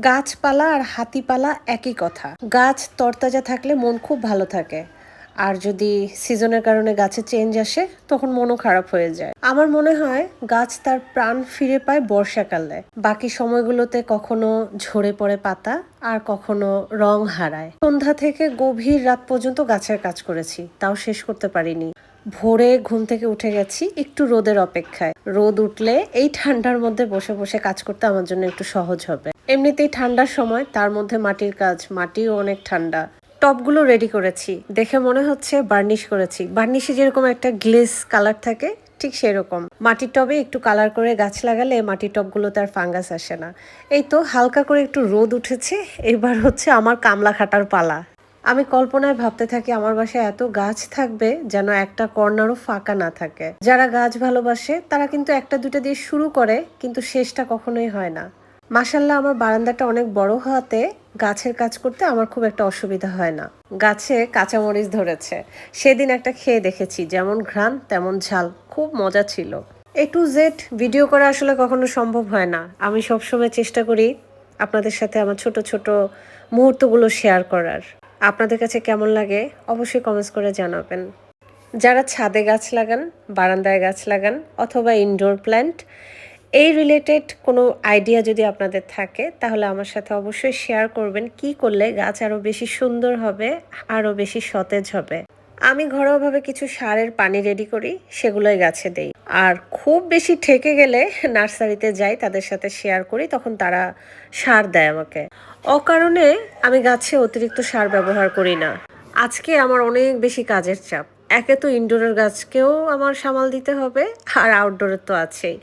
গাছপালা আর হাতিপালা একই কথা। গাছ তরতাজা থাকলে মন খুব ভালো থাকে। আর যদি সিজনের কারণে গাছে চেঞ্জ আসে তখন মনও খারাপ হয়ে যায়। আমার মনে হয় গাছ তার প্রাণ ফিরে পায় বর্ষাকালে। বাকি সময়গুলোতে কখনো ঝরে পড়ে পাতা আর কখনো রং হারায়। সন্ধ্যা থেকে গভীর রাত পর্যন্ত গাছের কাজ করেছি, তাও শেষ করতে পারিনি। ভোরে ঘুম থেকে উঠে গেছি একটু রোদের অপেক্ষায়। রোদ উঠলে এই ঠান্ডার মধ্যে বসে বসে কাজ করতে আমার জন্য একটু সহজ হবে। এমনিতেই ঠান্ডার সময়, তার মধ্যে মাটির কাজ, মাটিও অনেক ঠান্ডা। টবগুলো রেডি করেছি, দেখে মনে হচ্ছে বার্নিশ করেছি। বার্নিশে যেরকম একটা গ্লেজ কালার থাকে ঠিক সেরকম। মাটির টবে একটু কালার করে গাছ লাগালে মাটির টবগুলোতে আর ফাঙ্গাস আসে না। এই তো হালকা করে একটু রোদ উঠেছে, এবার হচ্ছে আমার কামলা খাটার পালা। আমি কল্পনায় ভাবতে থাকি আমার বাসায় এত গাছ থাকবে যেন একটা কর্নারও ফাঁকা না থাকে। যারা গাছ ভালোবাসে তারা কিন্তু একটা দুটো দিয়ে শুরু করে, কিন্তু শেষটা কখনোই হয় না। মাশাল্লাহ, আমার বারান্দাটা অনেক বড় হওয়াতে গাছের কাজ করতে আমার খুব একটা অসুবিধা হয় না। গাছে কাঁচামরিচ ধরেছে, সেদিন একটা খেয়ে দেখেছি, যেমন ঘ্রাণ তেমন ঝাল, খুব মজা ছিল। A to Z ভিডিও করা আসলে কখনো সম্ভব হয় না। আমি সবসময় চেষ্টা করি আপনাদের সাথে আমার ছোট ছোট মুহূর্তগুলো শেয়ার করার। আপনাদের কাছে কেমন লাগে অবশ্যই কমেন্টস করে জানাবেন। যারা ছাদে গাছ লাগান, বারান্দায় গাছ লাগান অথবা ইনডোর প্ল্যান্ট, এই রিলেটেড কোনো আইডিয়া যদি আপনাদের থাকে তাহলে আমার সাথে অবশ্যই শেয়ার করবেন। কি করলে গাছ আরও বেশি সুন্দর হবে, আরও বেশি সতেজ হবে। আমি ঘরোয়াভাবে কিছু সারের পানি রেডি করি, সেগুলোই গাছে দেই। আর খুব বেশি ঠেকে গেলে নার্সারিতে যাই, তাদের সাথে শেয়ার করি, তখন তারা সার দেয় আমাকে। অকারণে আমি গাছে অতিরিক্ত সার ব্যবহার করি না। আজকে আমার অনেক বেশি কাজের চাপ। একে তো ইনডোরের গাছকেও আমার সামাল দিতে হবে, আর আউটডোরের তো আছেই।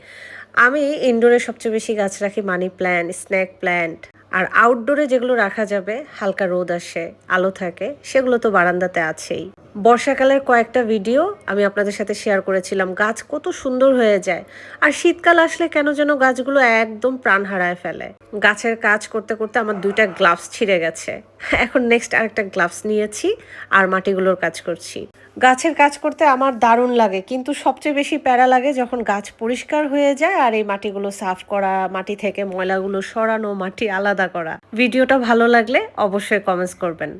আমি ইনডোরে সবচেয়ে বেশি গাছ রাখি মানি প্ল্যান্ট, স্নেক প্ল্যান্ট। আর আউটডোরে যেগুলো রাখা যাবে, হালকা রোদ আসে, আলো থাকে, সেগুলো তো বারান্দাতে আছেই। বর্ষাকালের কয়েকটা ভিডিও আমি আপনাদের সাথে শেয়ার করেছিলাম, গাছ কত সুন্দর হয়ে যায়। আর শীতকাল আসলে কেন যেন গাছগুলো একদম প্রাণ হারায় ফেলে। গাছের কাজ করতে করতে আমার 2টা গ্লাভস ছিঁড়ে গেছে। এখন নেক্সট আরেকটা গ্লাভস নিয়েছি আর মাটিগুলোর কাজ করছি। গাছের কাজ করতে আমার দারুণ লাগে, কিন্তু সবচেয়ে বেশি প্যারা লাগে যখন গাছ পরিষ্কার হয়ে যায় আর এই মাটিগুলো সাফ করা, মাটি থেকে ময়লাগুলো সরানো, মাটি আলাদা করা। ভিডিওটা ভালো লাগলে অবশ্যই কমেন্টস করবেন।